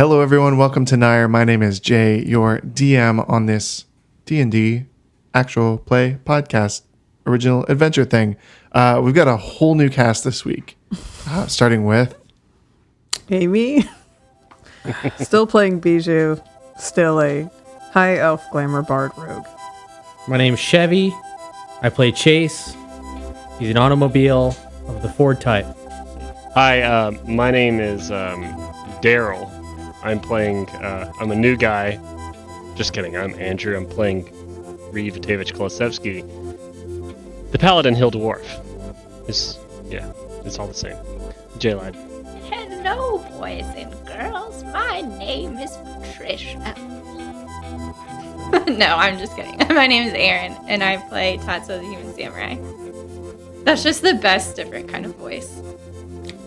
Hello, everyone. Welcome to Nair. My name is Jay, your DM on this D&D actual play podcast original adventure thing. We've got a whole new cast this week, starting with Amy, still playing Bijou, still a high elf glamour bard rogue. My name's Chevy. I play Chase. He's an automobile of the Ford type. Hi, my name is Daryl. I'm a new guy. Just kidding, I'm Andrew. I'm playing Reevitevich Kolosevsky, the Paladin Hill Dwarf. It's all the same. J-Lad. Hello, boys and girls. My name is Patricia. No, I'm just kidding. My name is Erin, and I play Tatsuo the Human Samurai. That's just the best different kind of voice.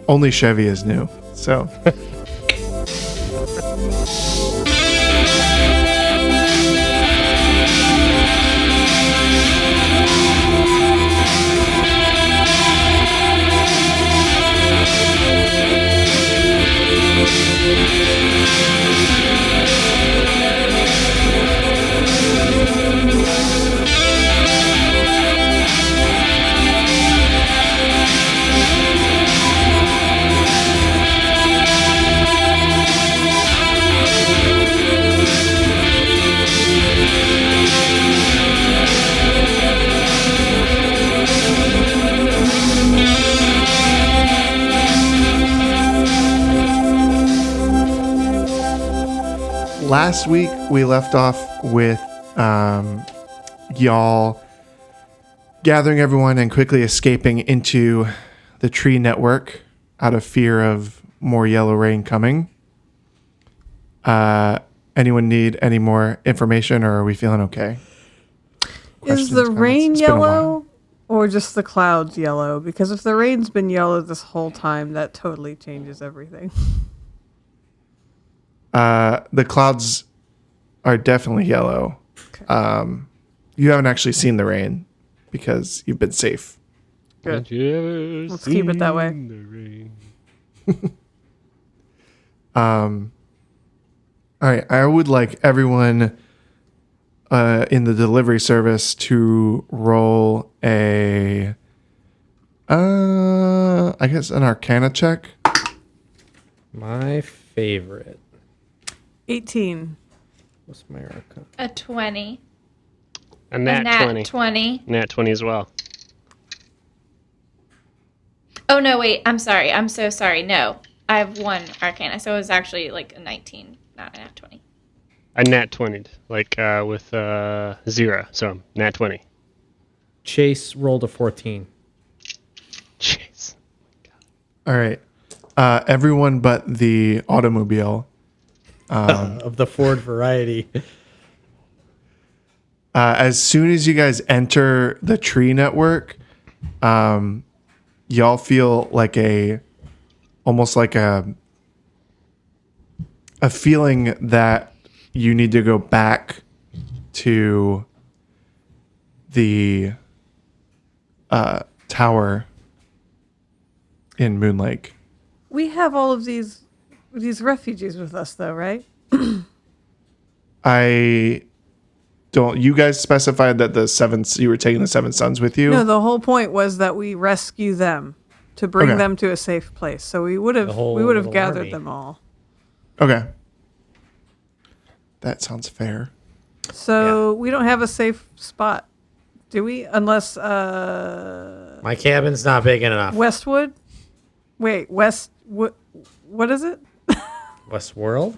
only Chevy is new. So last week we left off with y'all gathering everyone and quickly escaping into the tree network out of fear of more yellow rain coming. Anyone need any more information, or are we feeling okay? Is the rain yellow or just the clouds yellow? Because if the rain's been yellow this whole time, that totally changes everything. The clouds are definitely yellow. Okay. You haven't actually seen the rain because you've been safe. Good. Let's keep it that way. All right. I would like everyone in the delivery service to roll I guess an Arcana check. My favorite. 18. What's my arcana? A 20. A nat 20. 20. Nat 20 as well. Oh, no, wait. I'm sorry. I'm so sorry. No. I have one Arcana, so it was actually like a 19, not a nat 20. I nat 20'd, with 0, so nat 20. Chase rolled a 14. Jeez. All right. Everyone but the automobile. Of the Ford variety. As soon as you guys enter the tree network, y'all feel like almost like a feeling that you need to go back to the tower in Moon Lake. We have all of these refugees with us, though, right? I don't. You guys specified that you were taking the Seven Sons with you. No, the whole point was that we rescue them to bring them to a safe place. So we would have gathered army. them all. Okay, that sounds fair. So we don't have a safe spot, do we? Unless My cabin's not big enough. Westwood. Wait, what is it? Westworld?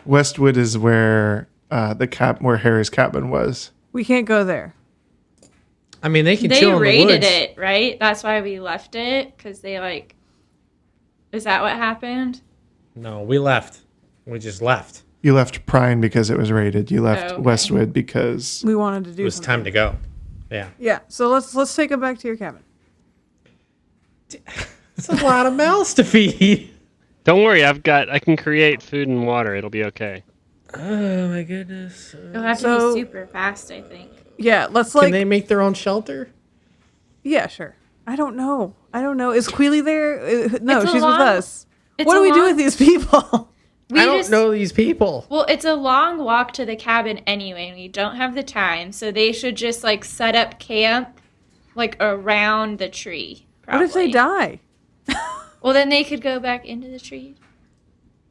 Westwood is where where Harry's cabin was. We can't go there. I mean, they can They chill in the raided woods. it, right? That's why we left it, because they, is that what happened? No, we left. We just left. You left Prine because it was raided. You left Oh, okay. Westwood because We wanted to do It was something. time to go. Yeah. Yeah, so let's take them back to your cabin. It's a lot of mouths to feed. Don't worry, I can create food and water. It'll be okay. Oh my goodness. You'll have to So- be super fast, I think. Yeah, let's Can they make their own shelter? Yeah, sure. I don't know. Is Queely there? No, It's a she's long- with us. it's What a do we do long- with these people? I don't know these people. Well, it's a long walk to the cabin anyway, and we don't have the time, so they should just like set up camp like around the tree. Probably. What if they die? Well, then they could go back into the tree.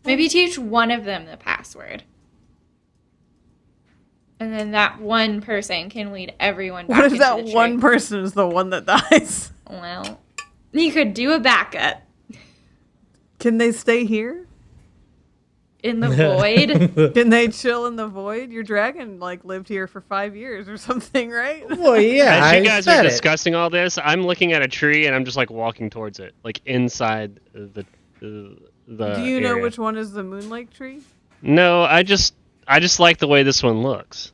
Maybe teach one of them the password. And then that one person can lead everyone back What if into that the tree. one person is the one that dies? Well, you could do a backup. Can they stay here? In the void. Can they chill in the void? Your dragon lived here for 5 years or something, right? Well, yeah. As you guys are discussing all this, I'm looking at a tree and I'm just like walking towards it, like inside the. Do you know area. which one is the Moonlake tree? No, I just like the way this one looks.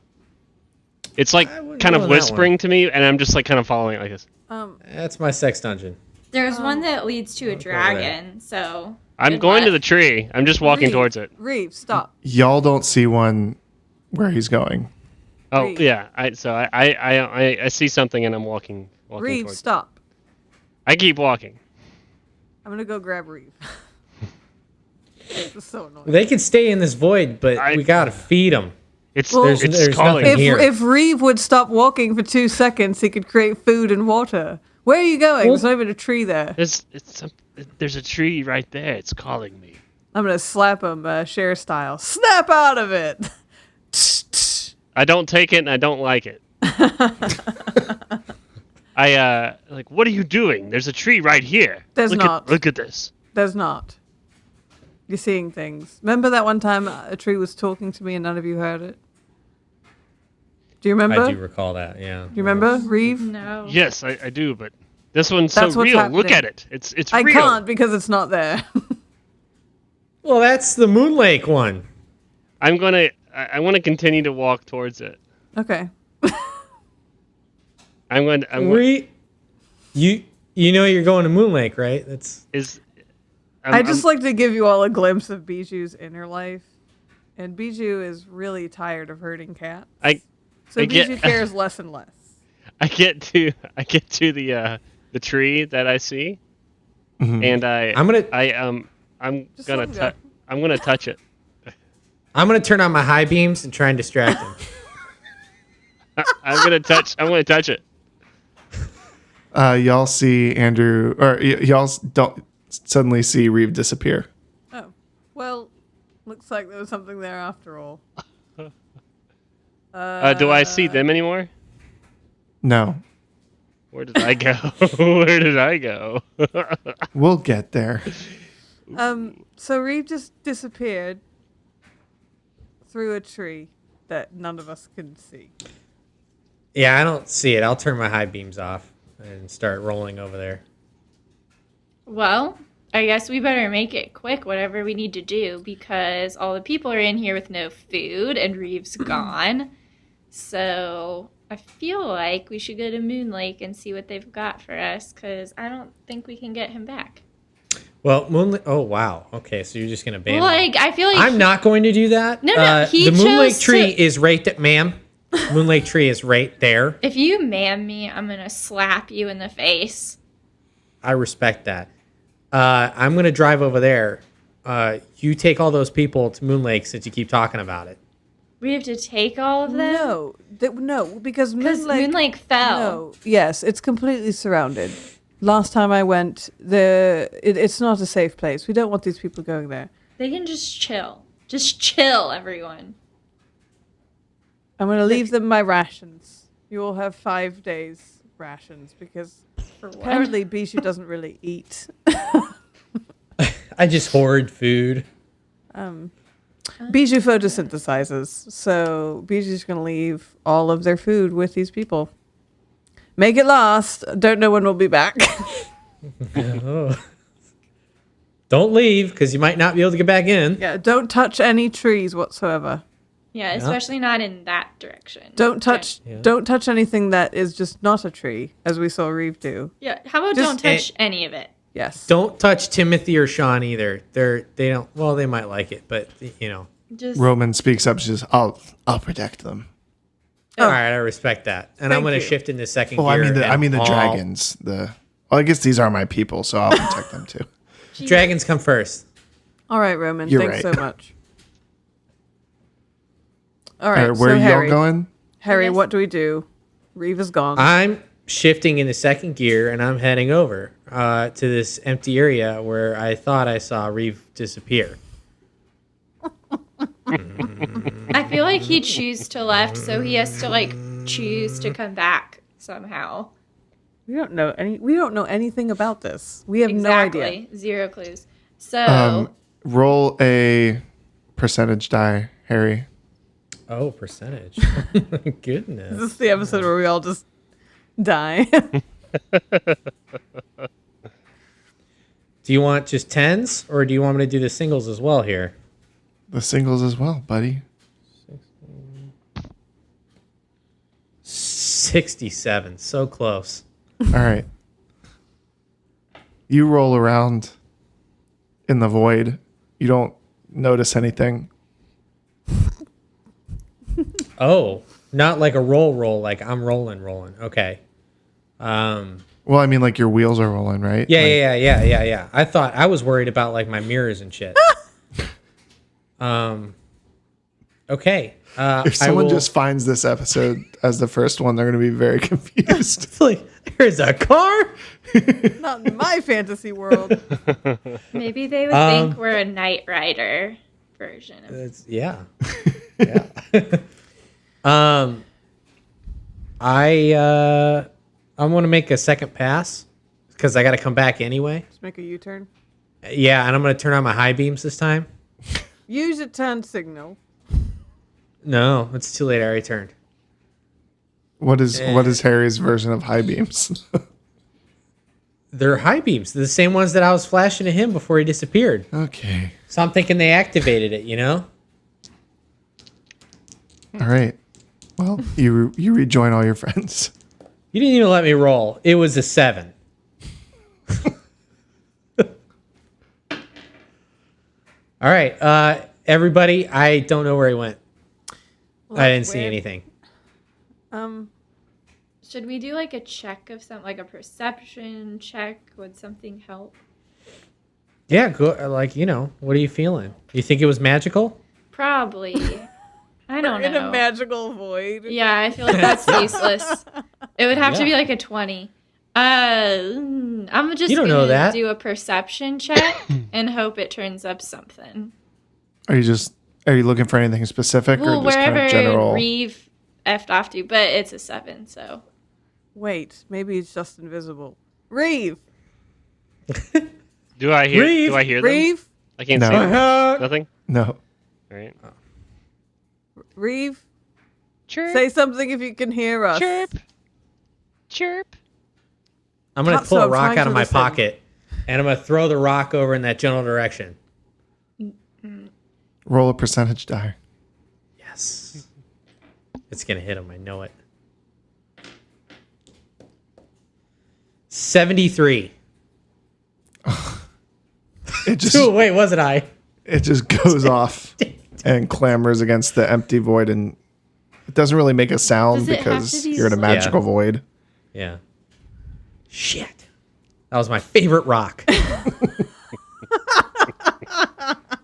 It's like wouldn't kind go of in that whispering to me, and I'm just like kind of following it like this. That's my sex dungeon. There's one that leads to a dragon, so. I'm good going to luck. the tree. I'm just walking Reeve, towards it. Reeve, stop. Y'all don't see one where he's going. Oh Reeve. yeah, I see something and I'm walking Reeve, towards it. stop. I keep walking. I'm gonna go grab Reeve. This is so annoying. They can stay in this void, but we gotta feed them. It's Well, it's there's calling. nothing here. If Reeve would stop walking for 2 seconds, he could create food and water. Where are you going? There's not even a tree there. There's a tree right there. It's calling me. I'm gonna slap him, Cher style. Snap out of it. I don't take it and I don't like it. I like, what are you doing? There's a tree right here. There's not. Look at this. There's not. You're seeing things. Remember that one time a tree was talking to me and none of you heard it? Do you remember? I do recall that. Yeah. Do you remember, Reeve? No. Yes, I do, but this one's That's so what's real. Look happening. at it. It's I real. can't because it's not there. Well, that's the Moonlake one. I want to continue to walk towards it. Okay. You know you're going to Moonlake, right? I just like to give you all a glimpse of Bijou's inner life. And Bijou is really tired of herding cats. So Bijou cares less and less. I get to the tree that I see, and I'm gonna touch it. I'm gonna turn on my high beams and try and distract him. I'm gonna touch it. Y'all see Andrew, or y'all don't suddenly see Reeve disappear. Oh. Well, looks like there was something there after all. Do I see them anymore? No, Where did I go? Where did I go? we'll get there. So Reeve just disappeared through a tree that none of us can see. Yeah, I don't see it. I'll turn my high beams off and start rolling over there. Well, I guess we better make it quick, whatever we need to do, because all the people are in here with no food and Reeve's gone. So I feel like we should go to Moonlake and see what they've got for us, because I don't think we can get him back. Well, Moonlake. Oh wow. Okay, so you're just gonna ban me. I feel like I'm not going to do that. No, he the Moonlake chose tree to- is right there, ma'am. Moonlake tree is right there. if you man me, I'm gonna slap you in the face. I respect that. I'm gonna drive over there. You take all those people to Moonlake since you keep talking about it. We have to take all of them? No, because Because Moonlake fell. No, yes, it's completely surrounded. Last time I went, it's not a safe place. We don't want these people going there. They can just chill. Just chill, everyone. I'm going to leave them my rations. You all have 5 days rations because apparently Bijou doesn't really eat. I just hoard food. Bijou photosynthesizes, so Bijou's going to leave all of their food with these people. Make it last. Don't know when we'll be back. Don't leave, because you might not be able to get back in. Yeah, don't touch any trees whatsoever. Yeah, especially not in that direction. Don't touch anything that is just not a tree, as we saw Reeve do. Yeah, how about Just- don't touch any of it? Yes. Don't touch Timothy or Sean either. They don't. Well, they might like it, but Just Roman speaks up. She says, "I'll protect them." All right, I respect that, and I'm Thank going to you. shift into second Oh, gear. I mean the and dragons. I guess these are my people, so I'll protect them too. Dragons come first. All right, Roman. You're Thanks right. so much. All right, where so are y'all Harry, going? Harry, Yes. what do we do? Reeve is gone. I'm shifting into second gear and I'm heading over to this empty area where I thought I saw Reeve disappear. I feel like he choose to left, so he has to like choose to come back somehow. We don't know anything about this. We have no idea. Exactly. Zero clues. So Roll a percentage die, Harry. Oh, percentage. Goodness. This is the episode where we all just die. Do you want just tens or do you want me to do the singles as well here? The singles as well, buddy. 67. So close. All right. You roll around in the void. You don't notice anything. Oh, not like a roll, like I'm rolling. Okay. Well, I mean, like your wheels are rolling, right? Yeah, Like, yeah. I thought I was worried about like my mirrors and shit. Okay. If someone just finds this episode as the first one, they're going to be very confused. It's like, there's a car. Not in my fantasy world. maybe they would think we're a Knight Rider version of Yeah. I'm going to make a second pass because I got to come back anyway. Just make a U-turn. Yeah, and I'm going to turn on my high beams this time. Use a turn signal. No, it's too late. I already turned. What is Harry's version of high beams? They're high beams. They're the same ones that I was flashing to him before he disappeared. Okay. So I'm thinking they activated it, you know? All right. Well, you rejoin all your friends. You didn't even let me roll. It was a 7. All right. Everybody, I don't know where he went. Well, I didn't that's see weird. anything. Should we do like a check of something, like a perception check? Would something help? Yeah, go, like, you know, what are you feeling? You think it was magical? Probably. I don't In know. a magical void. Yeah, I feel like that's useless. It would have to be like a 20. I'm just You don't know gonna that. do a perception check and hope it turns up something. Are you looking for anything specific Well, or just kind wherever of general? Reeve effed off to, but it's a 7, so. Wait, maybe it's just invisible. Reeve! Do I hear? Reeve! Do I hear them? Reeve! I can't No. see them. Nothing. No. All right. Reeve! Chirp. Say something if you can hear us. Chirp. Chirp. I'm going to pull So a I'm rock trying out to of my listen. pocket, and I'm going to throw the rock over in that general direction. Roll a percentage die. Yes. It's going to hit him. I know it. 73. It just Ooh, wait, wasn't I? it just goes off and clamors against the empty void, and it doesn't really make a sound Does it have because to be you're in a slow? magical void. Yeah. Shit. That was my favorite rock.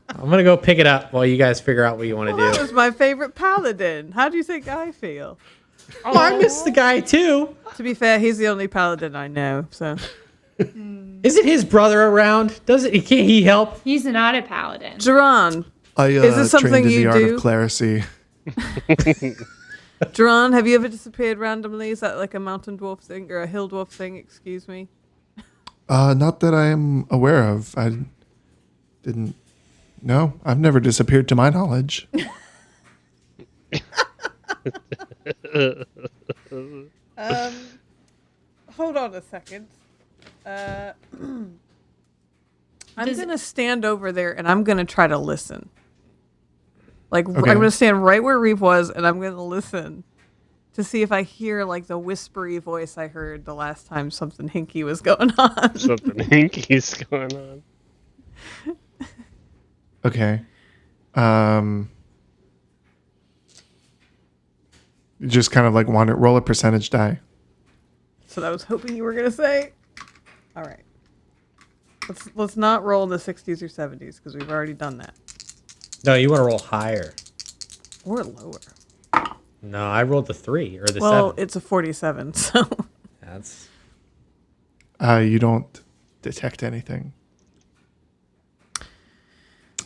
I'm going to go pick it up while you guys figure out what you want to That do. was my favorite paladin. How do you think I feel? Oh, I missed the guy too. To be fair, he's the only paladin I know, so. Isn't his brother around? Can't he help? He's not a paladin. Duran, I Is this something trained in you the art do? of clerisy. Duran, have you ever disappeared randomly? Is that like a mountain dwarf thing or a hill dwarf thing? Excuse me. Not that I am aware of. I didn't. No, I've never disappeared to my knowledge. Hold on a second. I'm Does gonna stand over there and I'm gonna try to listen. Like Okay. I'm gonna stand right where Reeve was and I'm gonna listen to see if I hear like the whispery voice I heard the last time something hinky was going on. Something hinky's going on. Okay. You just kind of like want to roll a percentage die. So I was hoping you were gonna say. All right. Let's not roll in the 60s or 70s because we've already done that. No, you want to roll higher. Or lower. No, I rolled the 3 or the 7. Well, it's a 47, so. That's. You don't detect anything.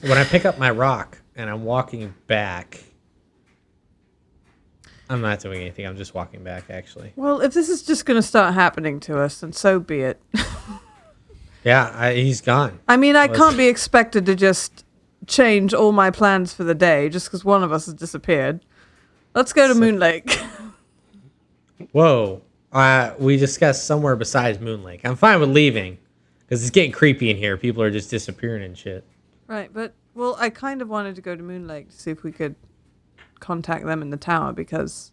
When I pick up my rock and I'm walking back, I'm not doing anything. I'm just walking back, actually. Well, if this is just going to start happening to us, then so be it. Yeah, he's gone. I mean, I can't be expected to just change all my plans for the day just because one of us has disappeared. Let's go to Moon Lake. Whoa. We discussed somewhere besides Moon Lake. I'm fine with leaving because it's getting creepy in here. People are just disappearing and shit. Right, but, well, I kind of wanted to go to Moon Lake to see if we could contact them in the tower because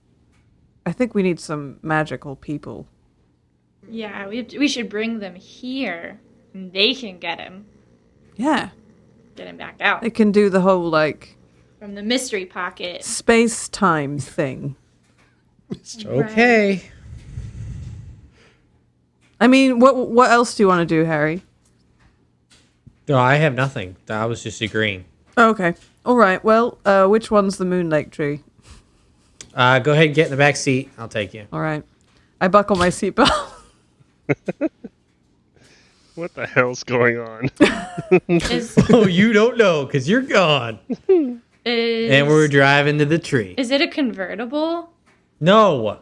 I think we need some magical people. Yeah, we should bring them here. And they can get him. Yeah. Get him back out. They can do the whole, like... From the mystery pocket. Space-time thing. Okay. Right. I mean, what else do you want to do, Harry? No, I have nothing. I was just agreeing. Okay. All right. Well, which one's the Moon Lake tree? Go ahead and get in the back seat. I'll take you. All right. I buckle my seatbelt. What the hell's going on? Oh, you don't know because you're gone. And we're driving to the tree. Is it a convertible? No.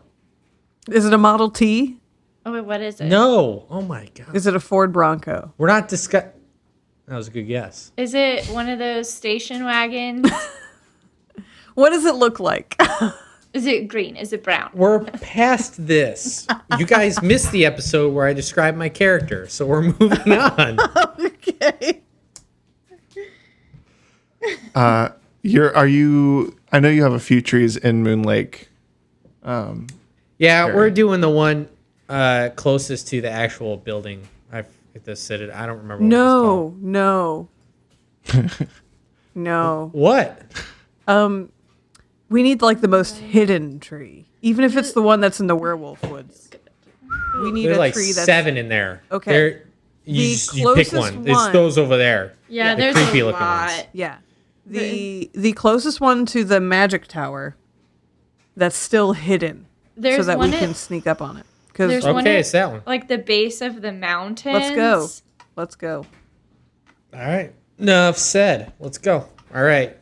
Is it a Model T? Oh, wait, what is it? No. Oh, my God. Is it a Ford Bronco? We're not discussing. That was a good guess. Is it one of those station wagons? What does it look like? Is it green? Is it brown? We're past this. You guys missed the episode where I described my character, so we're moving on. Okay. I know you have a few trees in Moon Lake. Yeah, we're doing the one closest to the actual building. I don't remember what No. No. What? We need like the most hidden tree. Even if it's the one that's in the werewolf woods. We need There's a like tree that's 7 in there. Okay. You pick closest one. It's one- those over there. Yeah, The there's creepy a looking lot. ones. Yeah. The closest one to the magic tower that's still hidden. There's so that one we can at- sneak up on it. 'Cause- There's one Okay, at, it's that one. like the base of the mountains. Let's go. All right. Enough said. Let's go. All right.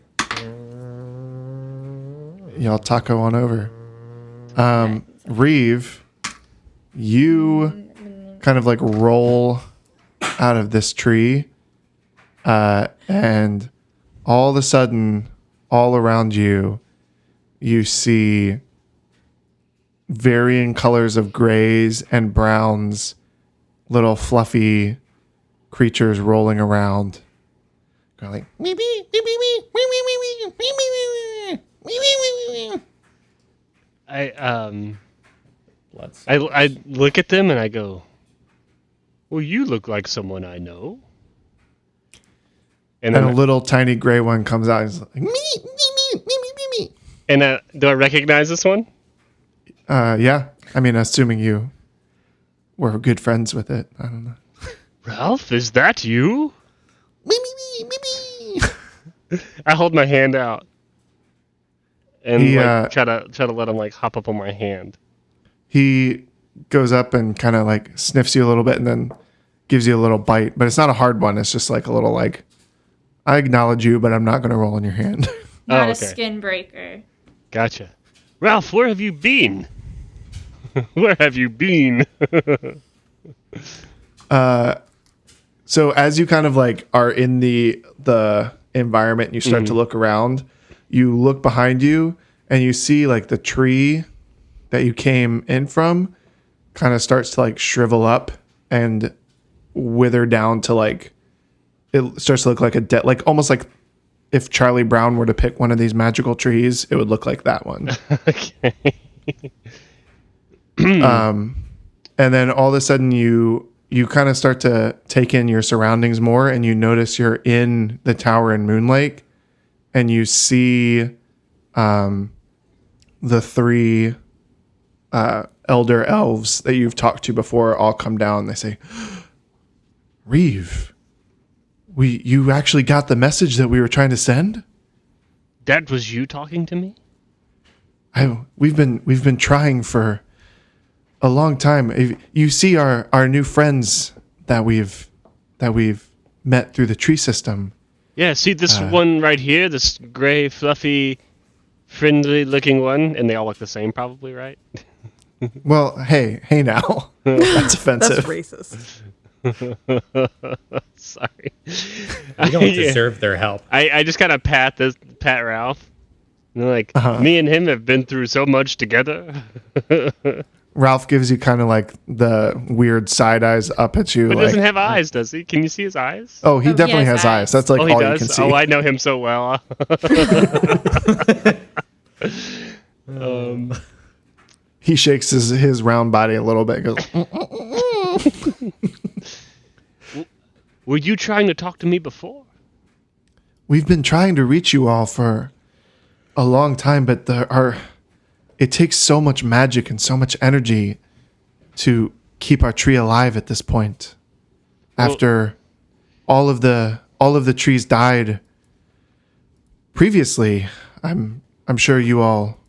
Y'all taco on over. Reeve, you kind of like roll out of this tree, and all of a sudden, all around you, you see varying colors of grays and browns, little fluffy creatures rolling around. Going like, "Meep, meep, meep, meep, meep, meep, meep, meep, meep, meep, meep, meep, meep, meep." I look at them and I go, well, you look like someone I know. And And then a little tiny gray one comes out and is like, "Me, me, me, me, me, me." and do I recognize this one? Yeah. I mean, assuming you were good friends with it. I don't know. Ralph, is that you? Me, me, me, me, me. I hold my hand out and He, try to let him like hop up on my hand. He goes up and kind of like sniffs you a little bit and then gives you a little bite, but it's not a hard one. It's just like a little like, I acknowledge you, but I'm not going to roll on your hand. Not Oh, a okay. skin breaker. Gotcha. Ralph, where have you been? Where have you been? So as you kind of like are in the environment and you start to look around, you look behind you and you see like the tree that you came in from kind of starts to like shrivel up and wither down to like, it starts to look like a dead, like almost like if Charlie Brown were to pick one of these magical trees, it would look like that one. Okay. And then all of a sudden you kind of start to take in your surroundings more and you notice you're in the tower in Moon Lake and you see the 3 elder elves that you've talked to before all come down. They say, Reeve, You actually got the message that we were trying to send? That was you talking to me? We've been trying for a long time. You see our new friends that we've met through the tree system. Yeah, see this one right here, this gray, fluffy, friendly-looking one, and they all look the same, probably, right? Well, hey now, that's offensive. That's racist. Sorry. We don't deserve their help. I just kind of pat Ralph. And like, me and him have been through so much together. Ralph gives you kind of like the weird side eyes up at you. But like, doesn't have eyes, does he? Can you see his eyes? Oh, he definitely has eyes. That's like he all does? you can see. Oh, I know him so well. He shakes his round body a little bit. Goes, Were you trying to talk to me before? we've been trying to reach you all for a long time, but it takes so much magic and so much energy to keep our tree alive at this point. After all of the trees died previously, I'm sure you all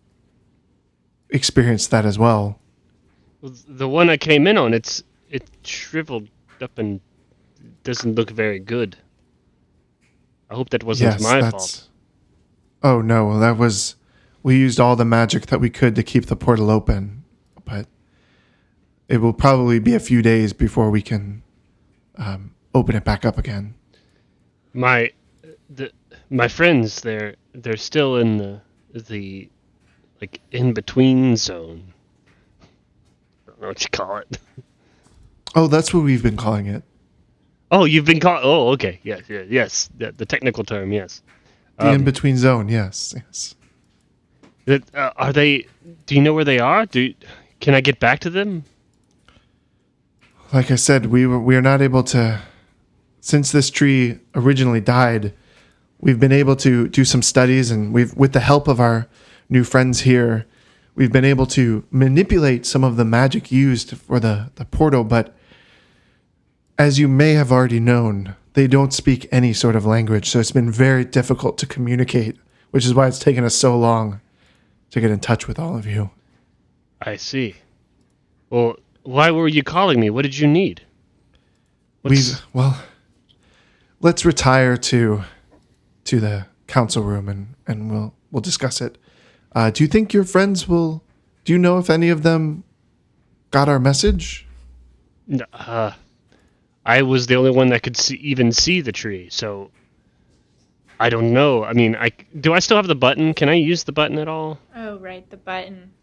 experienced that as well. The one I came in on, it shriveled up and doesn't look very good. I hope that wasn't my fault. Oh no, that was. We used all the magic that we could to keep the portal open, but it will probably be a few days before we can open it back up again. My friends, they're still in the like in between zone. I don't know what you call it. Oh, that's what we've been calling it. Oh, you've been called. Oh, okay. Yes. The technical term, yes. The in-between zone, yes. Are they? Do you know where they are? Can I get back to them? Like I said, we are not able to. Since this tree originally died, we've been able to do some studies, and with the help of our new friends here, we've been able to manipulate some of the magic used for the portal. But as you may have already known, they don't speak any sort of language, so it's been very difficult to communicate, which is why it's taken us so long to get in touch with all of you. I see. Well, why were you calling me? What did you need? Let's retire to the council room and we'll discuss it. Do you think your friends will? Do you know if any of them got our message? I was the only one that could even see the tree, so I don't know. I mean, do I still have the button? Can I use the button at all? Oh, right, the button.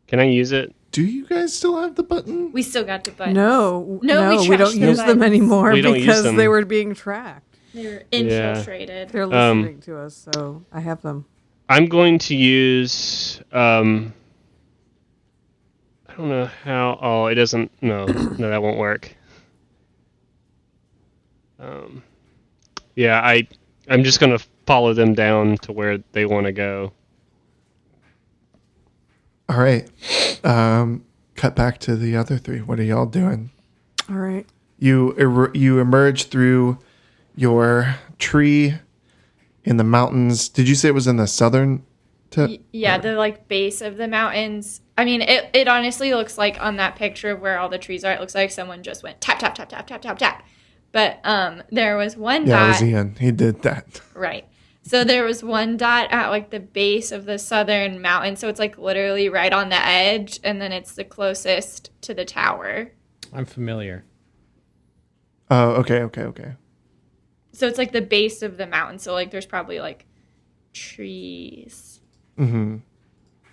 Can I use it? Do you guys still have the button? We still got the button. No, we don't use them buttons anymore We don't use because them. they were being tracked. They were infiltrated. They're listening to us, so I have them. I'm going to use. I don't know how. Oh, it doesn't. No, that won't work. Yeah, I'm just gonna follow them down to where they want to go. All right. Cut back to the other three. What are y'all doing? All right. You emerge through your tree in the mountains. Did you say it was in the southern tip? Yeah, the like base of the mountains. I mean, it honestly looks like on that picture of where all the trees are, it looks like someone just went tap tap tap tap tap tap tap. But there was one dot. Yeah, it was Ian. He did that. Right. So there was one dot at like the base of the southern mountain. So it's like literally right on the edge, and then it's the closest to the tower. I'm familiar. Oh, okay. So it's like the base of the mountain. So like there's probably like trees. Mm-hmm. Like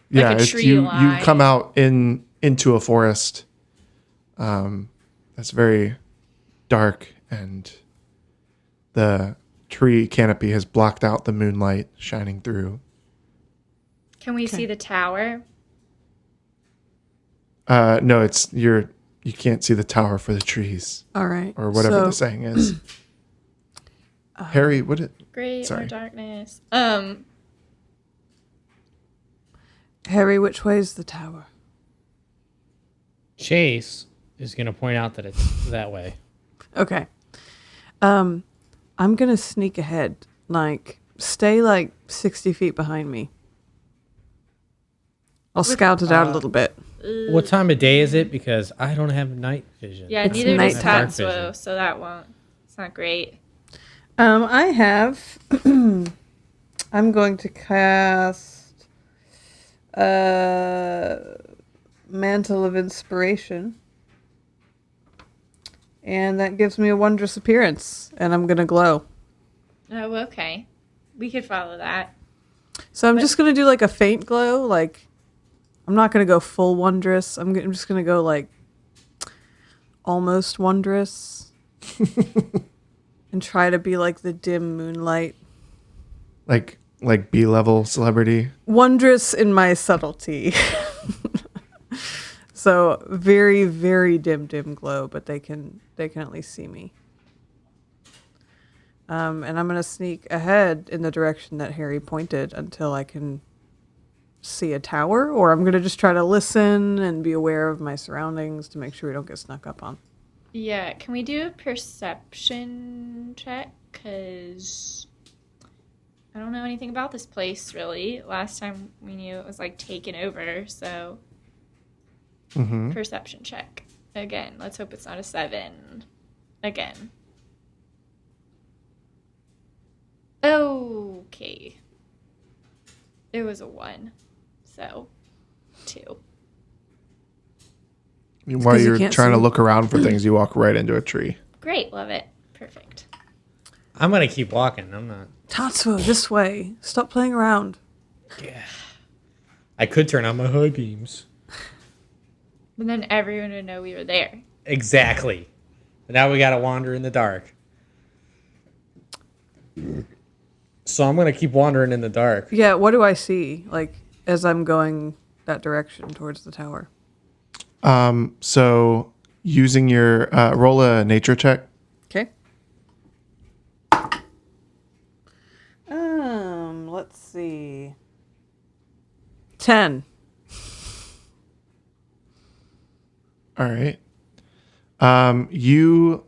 Yeah, a tree you line. come out into a forest. That's very dark, and the tree canopy has blocked out the moonlight shining through. Can we see the tower? No, you can't see the tower for the trees. All right. Or whatever the saying is. Harry, Great Sorry. or darkness. Harry, which way is the tower? Chase is going to point out that it's that way. Okay. I'm going to sneak ahead. Like, stay like 60 feet behind me. I'll scout it out a little bit. What time of day is it? Because I don't have night vision. Yeah, It's neither does nighttime. Tatsuo, so that won't. It's not great. I have. I'm going to cast Mantle of Inspiration. And that gives me a wondrous appearance. And I'm going to glow. Oh, okay. We could follow that. So I'm just going to do like a faint glow. Like, I'm not going to go full wondrous. I'm just going to go like almost wondrous. And try to be like the dim moonlight. Like B-level celebrity. Wondrous in my subtlety. So very, very dim glow, but they can at least see me. And I'm gonna sneak ahead in the direction that Harry pointed until I can see a tower, or I'm gonna just try to listen and be aware of my surroundings to make sure we don't get snuck up on. Yeah, can we do a perception check? Because I don't know anything about this place, really. Last time we knew it was, like, taken over, so... Perception check. Again, let's hope it's not a 7. Again. Okay. It was a 1, so 2. While 'cause you you're can't trying to see. look around for things, you walk right into a tree. Great, love it. Perfect. I'm gonna keep walking. I'm not. Tatsuo, this way. Stop playing around. Yeah. I could turn on my high beams. But then everyone would know we were there. Exactly. But now we gotta wander in the dark. So I'm gonna keep wandering in the dark. Yeah, what do I see? Like, as I'm going that direction towards the tower. So using your roll a nature check. Okay. Let's see. 10. All right. You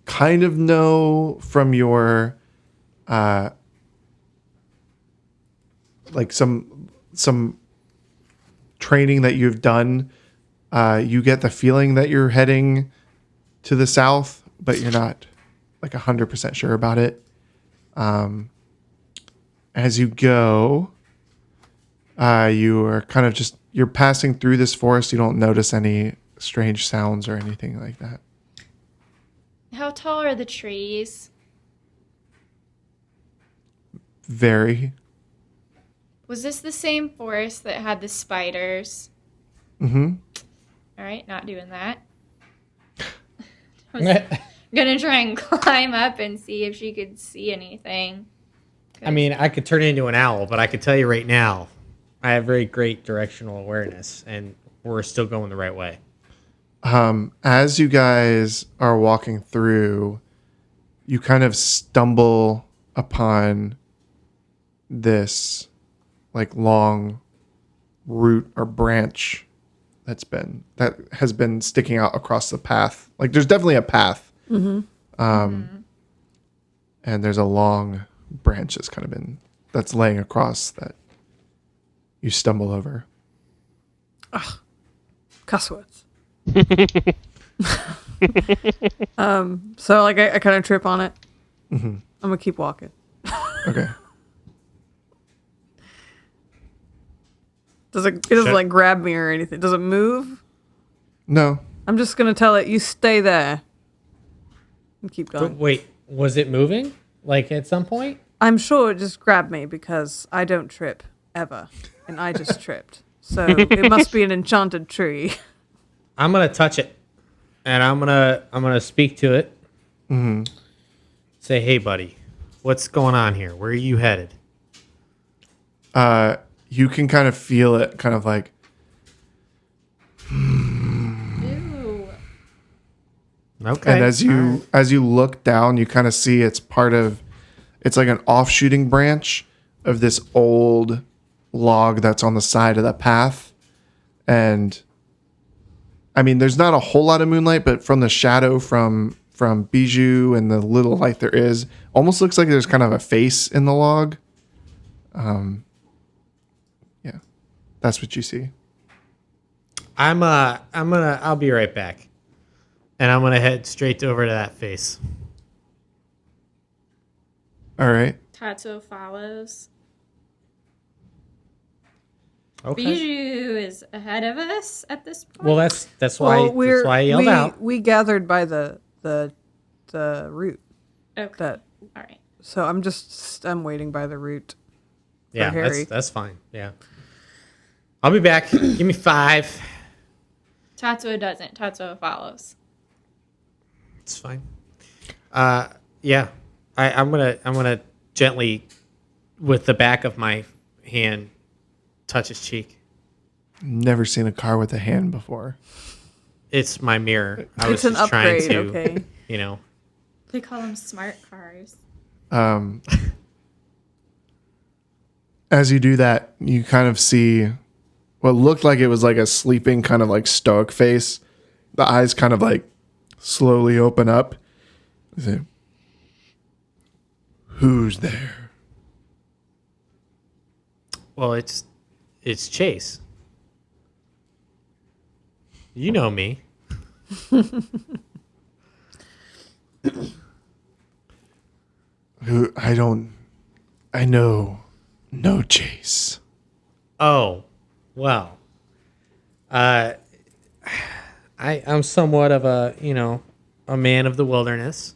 kind of know from your like some training that you've done. You get the feeling that you're heading to the south, but you're not like 100% sure about it. As you go, you are kind of you're passing through this forest. You don't notice any strange sounds or anything like that. How tall are the trees? Very. Was this the same forest that had the spiders? Mm-hmm. All right, not doing that. I was gonna try and climb up and see if she could see anything. I mean, I could turn into an owl, but I could tell you right now, I have very great directional awareness, and we're still going the right way. As you guys are walking through, you kind of stumble upon this like long root or branch that has been sticking out across the path. Like there's definitely a path. And there's a long branch that's laying across that you stumble over. Cuss words. So like I kind of trip on it. I'm gonna keep walking. Okay. It doesn't like grab me or anything. Does it move? No. I'm just gonna tell it, you stay there. And keep But going. wait, was it moving? Like at some point? I'm sure it just grabbed me because I don't trip ever. And I just tripped. So it must be an enchanted tree. I'm gonna touch it, and I'm gonna speak to it. Say, hey, buddy, what's going on here? Where are you headed? You can kind of feel it, kind of like Ooh. Okay. and as you look down, you kind of see it's like an offshooting branch of this old log that's on the side of the path. And I mean, there's not a whole lot of moonlight, but from the shadow from from Bijou and the little light there is. Almost looks like there's kind of a face in the log. Yeah, that's what you see. I'll be right back. And I'm gonna head straight over to that face. All right. Tatsuo follows. Okay. Bijou is ahead of us at this point. Well, that's why I yelled out. We gathered by the root. Okay. That. All right. So I'm waiting by the root. Yeah, Harry. that's fine. Yeah. I'll be back. Give me 5. Tatsuo doesn't. Tatsuo follows. It's fine. Yeah. I'm gonna gently, with the back of my hand, touch his cheek. Never seen a car with a hand before. It's my mirror. I was It's an just trying upgrade, to, okay. you know. They call them smart cars. As you do that, you kind of see what looked like it was like a sleeping kind of like stoic face. The eyes kind of like slowly open up. You say, who's there? Well, it's Chase. You know me. Who I know no Chase. Oh, well. I'm somewhat of a man of the wilderness.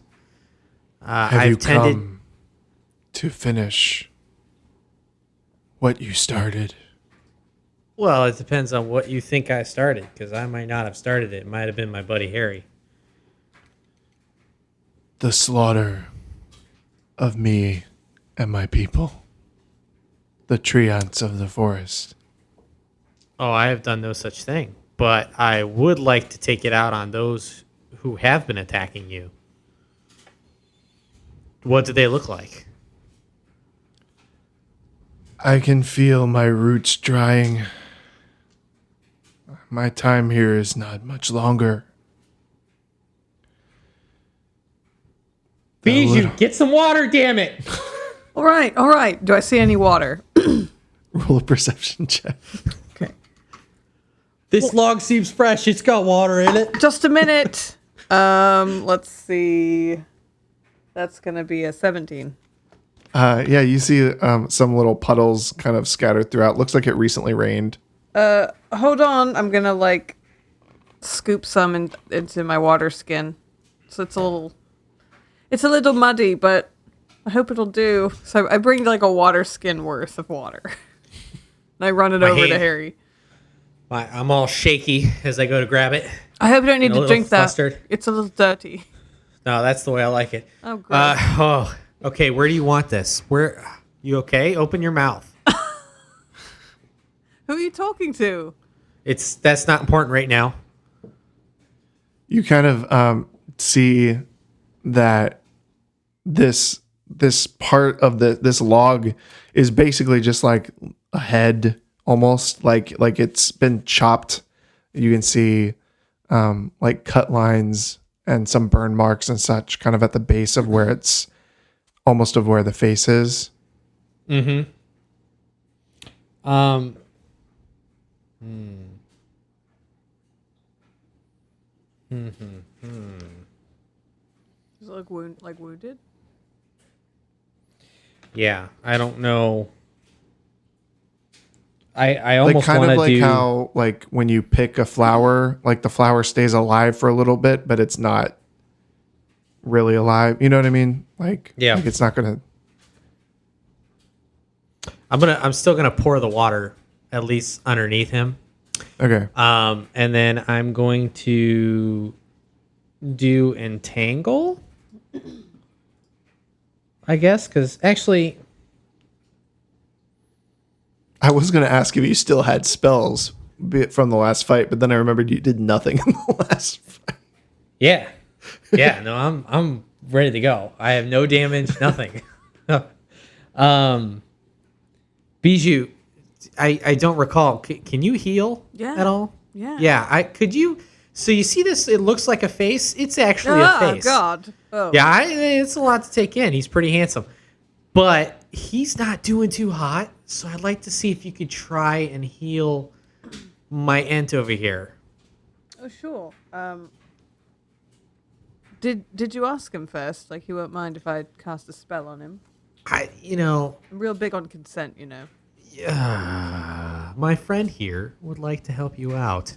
Have you come to finish what you started? Well, it depends on what you think I started, because I might not have started it. It might have been my buddy Harry. The slaughter of me and my people. The treants of the forest. Oh, I have done no such thing. But I would like to take it out on those who have been attacking you. What do they look like? I can feel my roots drying. My time here is not much longer. Bijou, get some water, damn it! All right. Do I see any water? Roll a perception check. Okay. This log seems fresh. It's got water in it. Just a minute. Let's see. That's gonna be a 17. Yeah, you see some little puddles kind of scattered throughout. Looks like it recently rained. Hold on. I'm gonna scoop some into my water skin. So it's a little muddy, but I hope it'll do. So I bring a water skin worth of water. And I run it over to Harry. I'm all shaky as I go to grab it. I hope you don't need to drink flustered. that. It's a little dirty. No, that's the way I like it. Oh, gross. Okay. Where do you want this? Where? You okay? Open your mouth. Who are you talking to? That's not important right now. You kind of see that this part of this log is basically just like a head, almost like it's been chopped. You can see like cut lines and some burn marks and such kind of at the base of where it's almost of where the face is. Mm-hmm. Does it look wounded? Yeah, I don't know. I almost kind want of to like do how like when you pick a flower, like the flower stays alive for a little bit, but it's not really alive. You know what I mean? Like, yeah, like it's not gonna. I'm still gonna pour the water at least underneath him. Okay. And then I'm going to do entangle, I guess, because actually, I was gonna ask if you still had spells from the last fight, but then I remembered you did nothing in the last fight. yeah, no, I'm ready to go. I have no damage, nothing. Bijou, I don't recall. Can you heal Yeah. at all? Yeah. Yeah. Could you So you see this? It looks like a face. It's actually a face. Oh, God. Oh. Yeah, it's a lot to take in. He's pretty handsome. But he's not doing too hot, so I'd like to see if you could try and heal my Ent over here. Oh, sure. Did you ask him first? Like, he won't mind if I cast a spell on him? I'm real big on consent, Yeah, my friend here would like to help you out.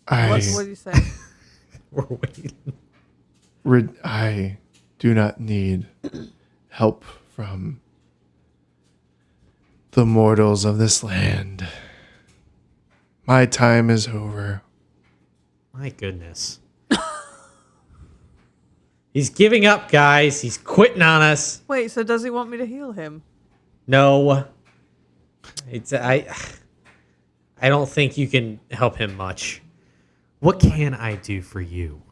What do you say? We're waiting. I do not need help from the mortals of this land. My time is over. My goodness. He's giving up, guys. He's quitting on us. Wait, so does he want me to heal him? No. I don't think you can help him much. What can I do for you?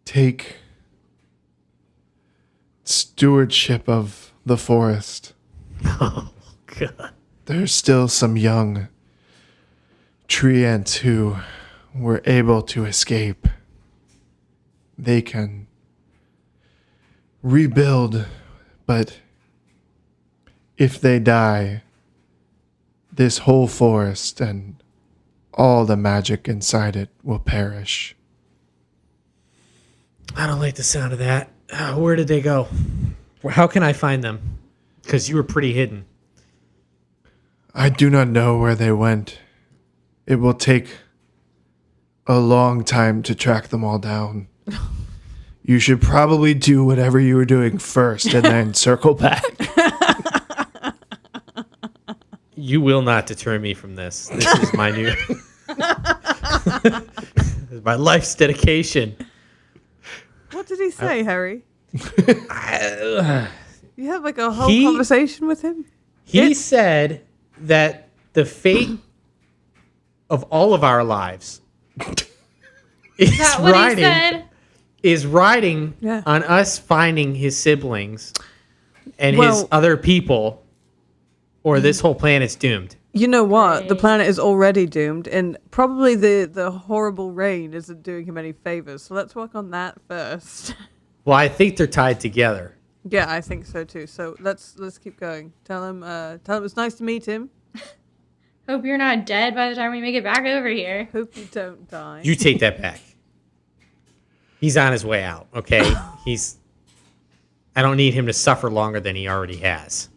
Take stewardship of the forest. Oh, God. There's still some young tree ants who were able to escape. They can rebuild, but if they die, this whole forest and all the magic inside it will perish. I don't like the sound of that. Where did they go? How can I find them? Because you were pretty hidden. I do not know where they went. It will take a long time to track them all down. You should probably do whatever you were doing first and then circle back. You will not deter me from this. This is my new... This is my life's dedication. What did he say, Harry? You have like a whole He- conversation with him? He said that the fate of all of our lives Is that what he said? is riding Yeah. on us finding his siblings and his Well- other people, or this whole planet's doomed. You know what? The Right. planet is already doomed, and probably the horrible rain isn't doing him any favors. So let's work on that first. Well, I think they're tied together. Yeah, I think so too. So let's keep going. Tell him it's nice to meet him. Hope you're not dead by the time we make it back over here. Hope you don't die. You take that back. He's on his way out, okay? I don't need him to suffer longer than he already has.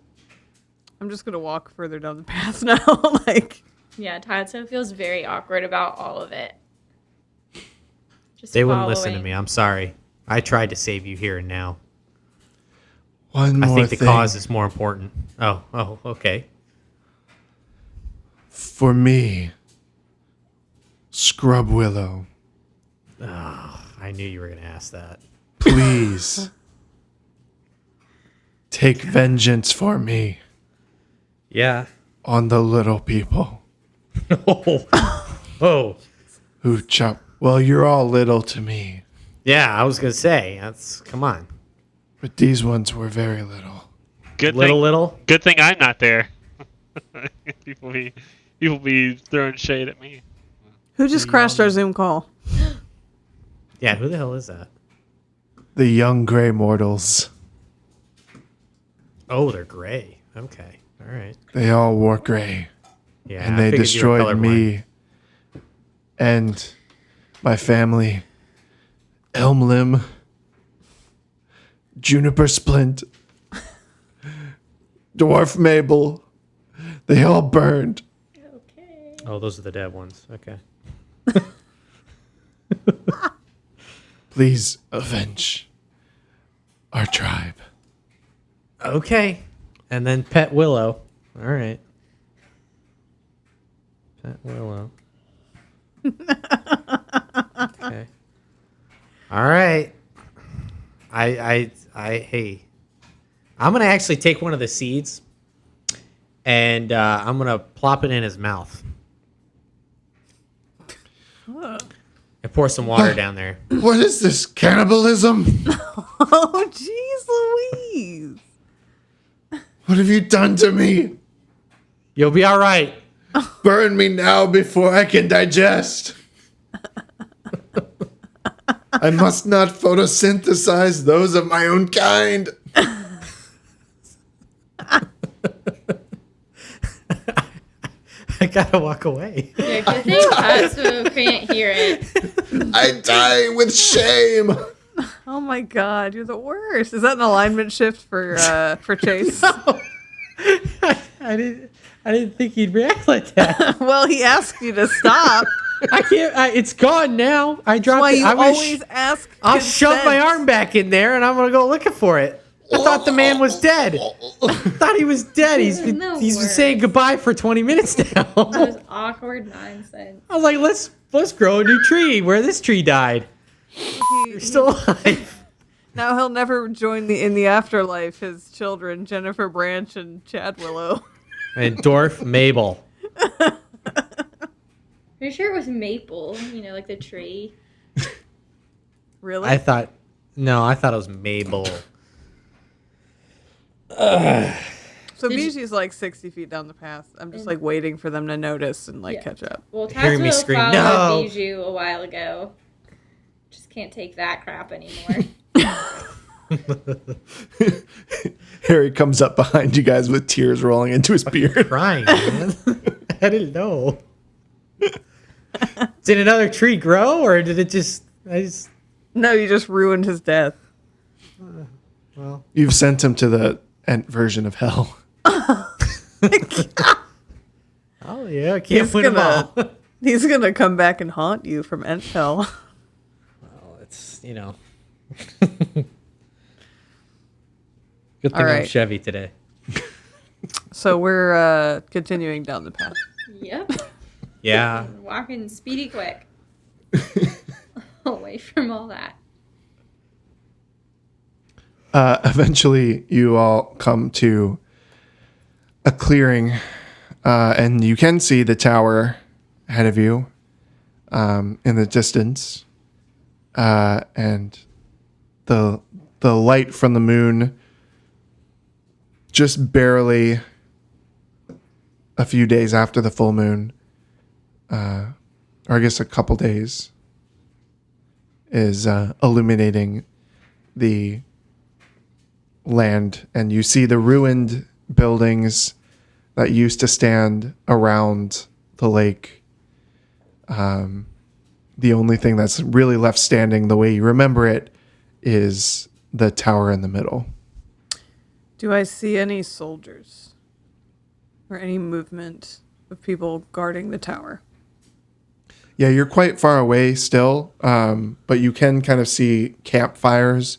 I'm just gonna walk further down the path now. Like, Yeah, Tatsu feels very awkward about all of it. Just They wouldn't listen to following. me. I'm sorry. I tried to save you here and now. One I more think the thing. cause is more important. Oh, okay. For me, Scrub Willow, I knew you were going to ask that. please take vengeance for me Yeah. on the little people Oh. who chop. Well, you're all little to me, Yeah, I was going to say. Come on. but these ones were very little. Good Little. thing. Good thing I'm not there. people be throwing shade at me. who just crashed our Zoom call? Yeah, who the hell is that? The young gray mortals. Oh, they're gray. Okay. All right. They all wore gray, Yeah. and I they figured you were destroyed colorblind. me and my family. Elm Limb, Juniper Splint, Dwarf Mabel. They all burned. Okay. Oh, those are the dead ones. Okay. Please avenge our tribe. Okay. And then Pet Willow. All right. Pet Willow. Okay. All right. Hey. I'm going to actually take one of the seeds and I'm going to plop it in his mouth. And pour some water down there. What is this, cannibalism? Oh, jeez, Louise. What have you done to me? You'll be all right. Burn me now before I can digest. I must not photosynthesize those of my own kind. I gotta walk away. Yeah, good thing Tatsuo can't hear it. I die with shame. Oh my god, you're the worst. Is that an alignment shift for Chase? I didn't think he'd react like that. Well, he asked you to stop. I can't. It's gone now. I dropped Why it. you always ask? I'll shove my consent. arm back in there and I'm gonna go looking for it. I thought the man was dead. I thought he was dead. He's been saying goodbye for 20 minutes now. Those awkward nonsense. I was like, let's grow a new tree where this tree died. You're still alive. Now he'll never join in the afterlife. His children, Jennifer Branch and Chad Willow. And Dorf Mabel. Pretty sure it was maple, like the tree. Really? I thought it was Mabel. So Biju's like 60 feet down the path. I'm just like waiting for them to notice and Yeah. catch up. Well, Hearing me Tatsuo scream, followed "No!" Biju a while ago. Just can't take that crap anymore. Harry comes up behind you guys with tears rolling into his beard. Crying, man. I didn't know. Did another tree grow or did it just No, you just ruined his death. well, You've sent him to the end version of hell. oh yeah, I can't He's put him all. He's gonna come back and haunt you from Hell. Well, it's Good thing All I'm right. Chevy today. So we're continuing down the path. Yep. Yeah. Walking speedy quick. Away from all that. Eventually, you all come to a clearing, and you can see the tower ahead of you in the distance, and the light from the moon just barely a few days after the full moon, or I guess a couple days, is illuminating the land, and you see the ruined buildings that used to stand around the lake. The only thing that's really left standing the way you remember it is the tower in the middle. Do I see any soldiers or any movement of people guarding the tower? Yeah, you're quite far away still, but you can kind of see campfires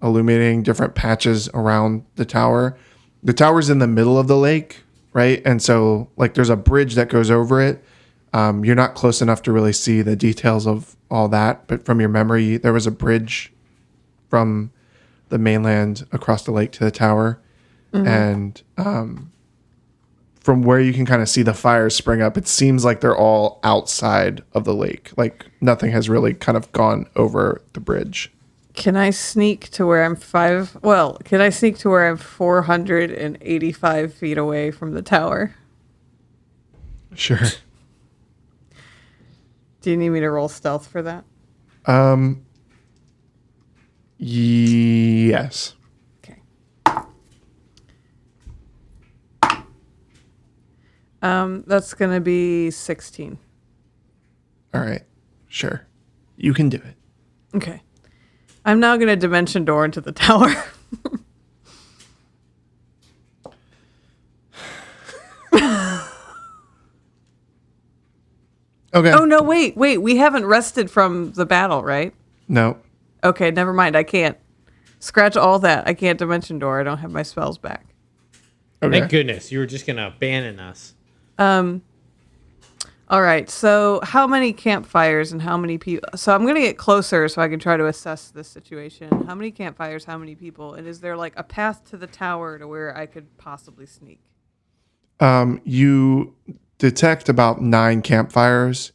illuminating different patches around the tower. The tower's in the middle of the lake, right? And so like there's a bridge that goes over it. You're not close enough to really see the details of all that, but from your memory, there was a bridge from the mainland across the lake to the tower. Mm-hmm. And from where you can kind of see the fires spring up, it seems like they're all outside of the lake. Like nothing has really kind of gone over the bridge. Can I sneak to where I'm can I sneak to where I'm 485 feet away from the tower? Sure. Do you need me to roll stealth for that? Yes. Okay. That's going to be 16. All right. Sure. You can do it. Okay. I'm now going to dimension door into the tower. Okay. Oh, no, wait. We haven't rested from the battle, right? No. Okay, never mind. I can't. Scratch all that. I can't dimension door. I don't have my spells back. Okay. Thank goodness. You were just going to abandon us. All right. So how many campfires and how many people? So I'm going to get closer so I can try to assess this situation. How many campfires, how many people? And is there like a path to the tower to where I could possibly sneak? You detect about 9 campfires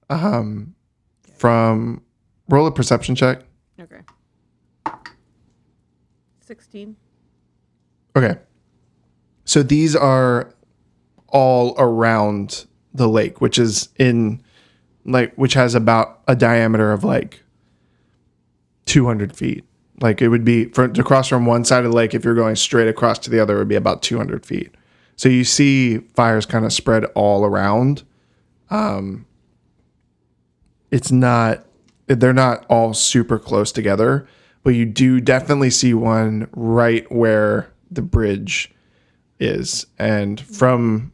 from roll a perception check. Okay. 16. Okay. So these are all around the lake, which has about a diameter of like 200 feet. Like it would be to cross from one side of the lake. If you're going straight across to the other, it would be about 200 feet. So you see fires kind of spread all around. They're not all super close together, but you do definitely see one right where the bridge is. And from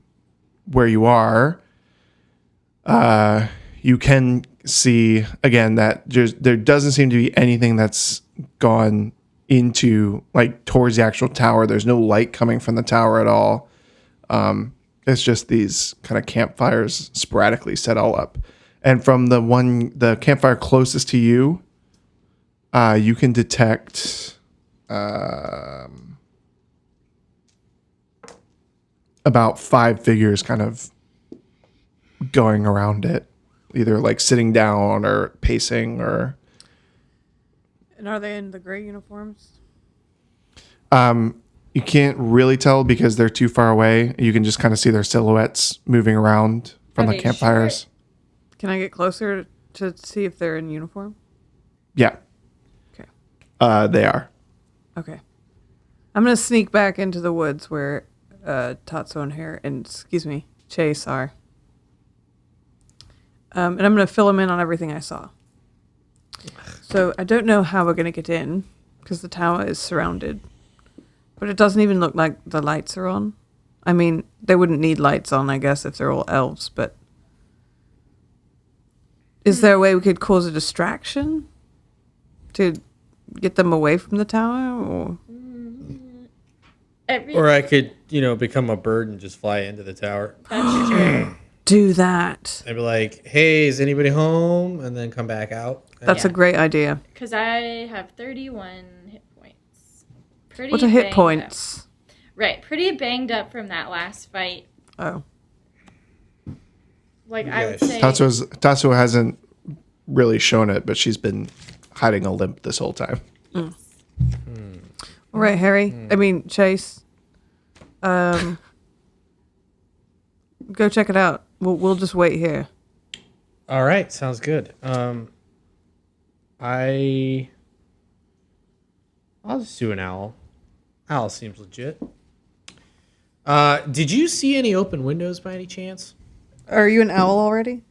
where you are, you can see again that there doesn't seem to be anything that's gone into like towards the actual tower. There's no light coming from the tower at all. It's just these kind of campfires sporadically set all up. And from the campfire closest to you, you can detect about 5 figures kind of going around it, either like sitting down or pacing or. And are they in the gray uniforms? You can't really tell because they're too far away. You can just kind of see their silhouettes moving around from Are the they campfires. short? Can I get closer to see if they're in uniform? Yeah. Okay. They are. Okay. I'm gonna sneak back into the woods where Tatsu and Chase are. And I'm gonna fill them in on everything I saw. So I don't know how we're gonna get in because the tower is surrounded, but it doesn't even look like the lights are on. I mean, they wouldn't need lights on, I guess, if they're all elves, but is there a way we could cause a distraction to get them away from the tower? Or? Or I could, become a bird and just fly into the tower. That's true. Do that. I'd be like, hey, is anybody home? And then come back out. That's a great idea. Because I have 31 hit points. Pretty What are hit banged points? up. Right, pretty banged up from that last fight. Oh. Like, I would Yes. say... Tatsuo hasn't really shown it, but she's been hiding a limp this whole time. All right, Harry. Chase. Go check it out. We'll just wait here. All right, sounds good. I'll just do an owl. Owl seems legit. Did you see any open windows by any chance? Are you an owl already?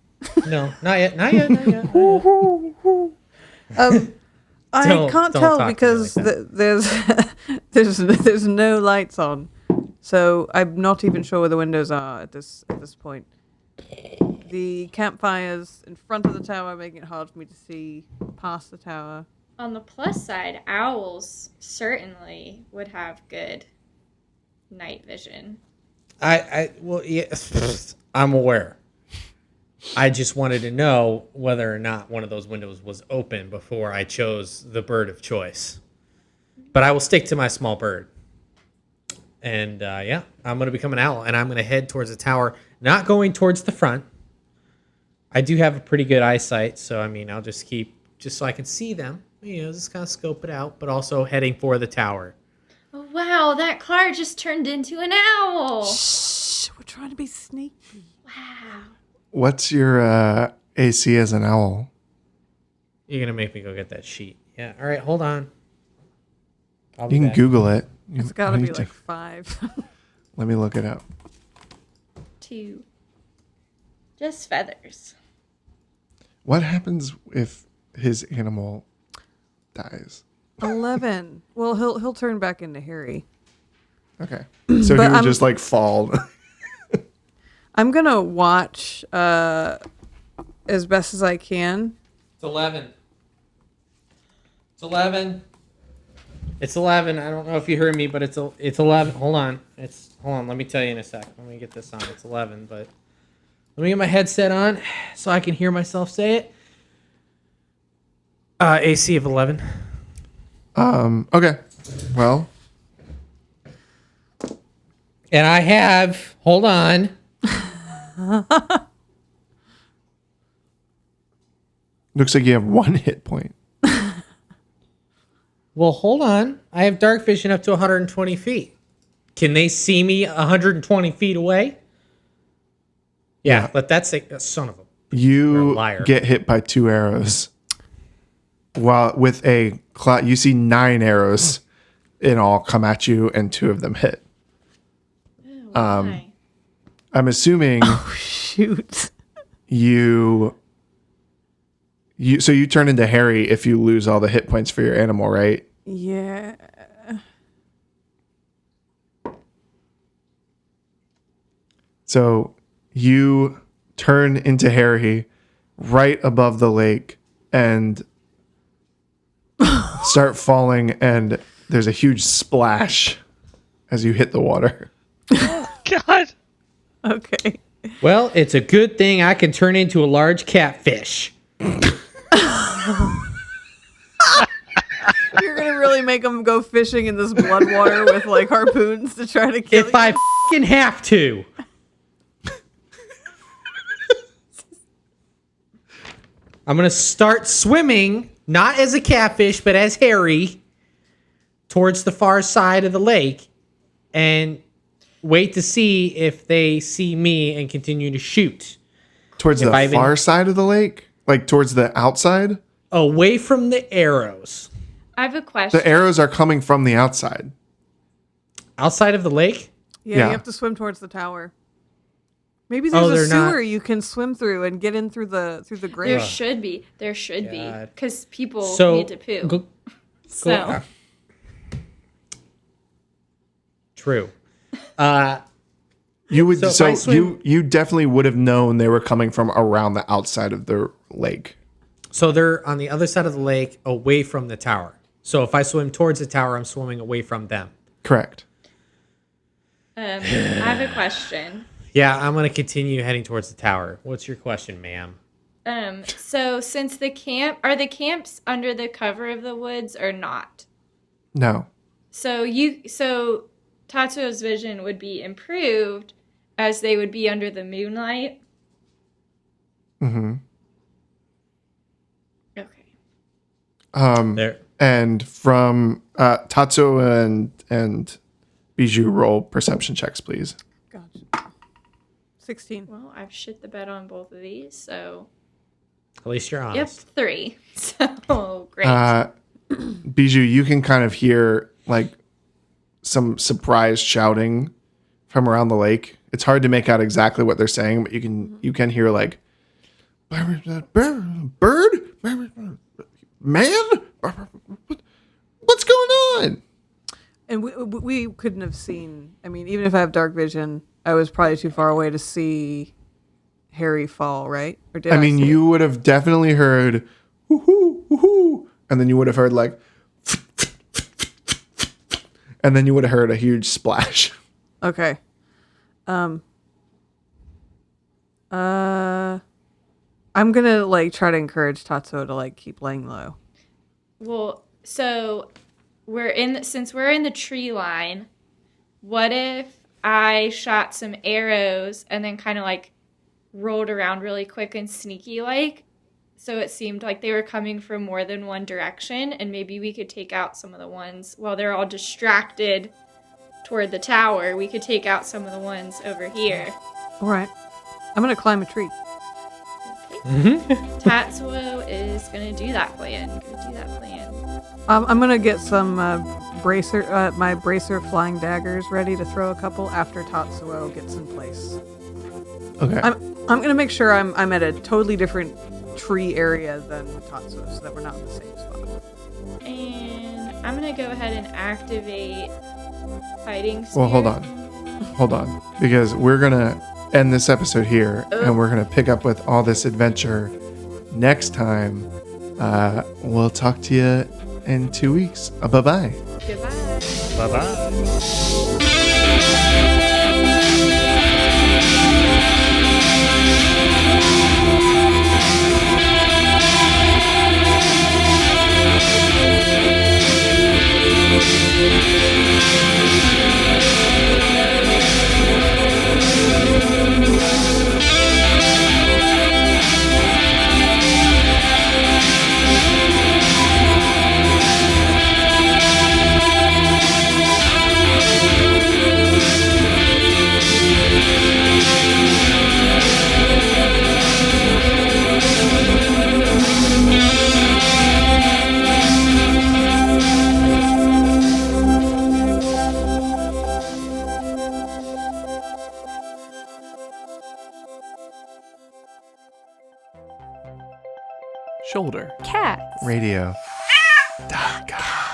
No, not yet. Not yet. Not yet. I Don't can't talk tell to me because like there's no lights on, so I'm not even sure where the windows are at this point. The campfires in front of the tower making it hard for me to see past the tower. On the plus side, owls certainly would have good night vision. Well, yeah, I'm aware. I just wanted to know whether or not one of those windows was open before I chose the bird of choice. But I will stick to my small bird. And I'm going to become an owl, and I'm going to head towards the tower, not going towards the front. I do have a pretty good eyesight, so I'll just keep, just so I can see them, just kind of scope it out, but also heading for the tower. Oh, wow, that car just turned into an owl. Shh, we're trying to be sneaky. Wow. What's your AC as an owl? You're going to make me go get that sheet. Yeah, all right, hold on. I'll be You can back. Google it. It's got to be like 5. Let me look it up. 2. Just feathers. What happens if his animal dies? 11. Well, he'll turn back into Harry. Okay. So But he would just like fall. I'm gonna watch as best as I can. It's 11. It's 11. I don't know if you heard me, but it's 11. Hold on. Hold on. Let me tell you in a sec. Let me get this on. It's 11, but let me get my headset on so I can hear myself say it. AC of 11. Okay. Well, And I have, hold on. looks like you have 1 hit point. Well, hold on. I have dark vision up to 120 feet. Can they see me 120 feet away? Yeah, but that's a son of a. You're a You liar. get hit by 2 arrows. While with a cloud, you see 9 arrows in all come at you, and 2 of them hit. Why? I'm assuming Shoot. you turn into Harry if you lose all the hit points for your animal, right? Yeah. So you turn into Harry right above the lake and start falling, and there's a huge splash as you hit the water. God. Okay. Well, it's a good thing I can turn into a large catfish. You're gonna really make them go fishing in this blood water with like harpoons to try to kill If you? I fucking have to. I'm going to start swimming, not as a catfish, but as Harry, towards the far side of the lake and wait to see if they see me and continue to shoot. Towards the I've been- far side of the lake? Like towards the outside? Away from the arrows. I have a question. The arrows are coming from the outside. Outside of the lake? Yeah, Yeah. you have to swim towards the tower. Maybe Oh, there's a they're not- sewer you can swim through and get in through the there grate. should be. There should be. God. Because people So, need to poo. go- so, True. You would So if so I swim- you definitely would have known they were coming from around the outside of the lake. So they're on the other side of the lake, away from the tower. So if I swim towards the tower, I'm swimming away from them. Correct. I have a question. Yeah, I'm going to continue heading towards the tower. What's your question, ma'am? So since the camps under the cover of the woods or not? No. So Tatsuo's vision would be improved as they would be under the moonlight. Mm-hmm. Okay. There. And from Tatsuo and Bijou, roll perception checks, please. Gotcha. 16. Well, I've shit the bed on both of these, so At least you're yep, honest. 3. So great. Bijou, you can kind of hear like some surprised shouting from around the lake. It's hard to make out exactly what they're saying, but you can hear like bird, man, what's going on? And we couldn't have seen. I mean, even if I have dark vision, I was probably too far away to see Harry fall, right? Or did I mean, see you would have definitely heard woohoo, woohoo, and then you would have heard like, and then you would have heard a huge splash. it? Okay. I'm gonna like try to encourage Tatsuo to like keep laying low. Well, so since we're in the tree line, what if I shot some arrows and then kind of like rolled around really quick and sneaky like, so it seemed like they were coming from more than one direction, and maybe we could take out some of the ones while they're all distracted toward the tower. We could take out some of the ones over here. All right. I'm gonna climb a tree. Tatsuo is gonna do that plan. I'm gonna get some my bracer flying daggers ready to throw a couple after Tatsuo gets in place. Okay. I'm gonna make sure I'm at a totally different tree area than Tatsuo, so that we're not in the same spot. And I'm gonna go ahead and activate fighting spear. Well, hold on, because we're gonna end this episode here, and we're gonna pick up with all this adventure next time. We'll talk to you in 2 weeks. Bye-bye. Goodbye. Bye-bye. shoulder. Cats. Radio. .com.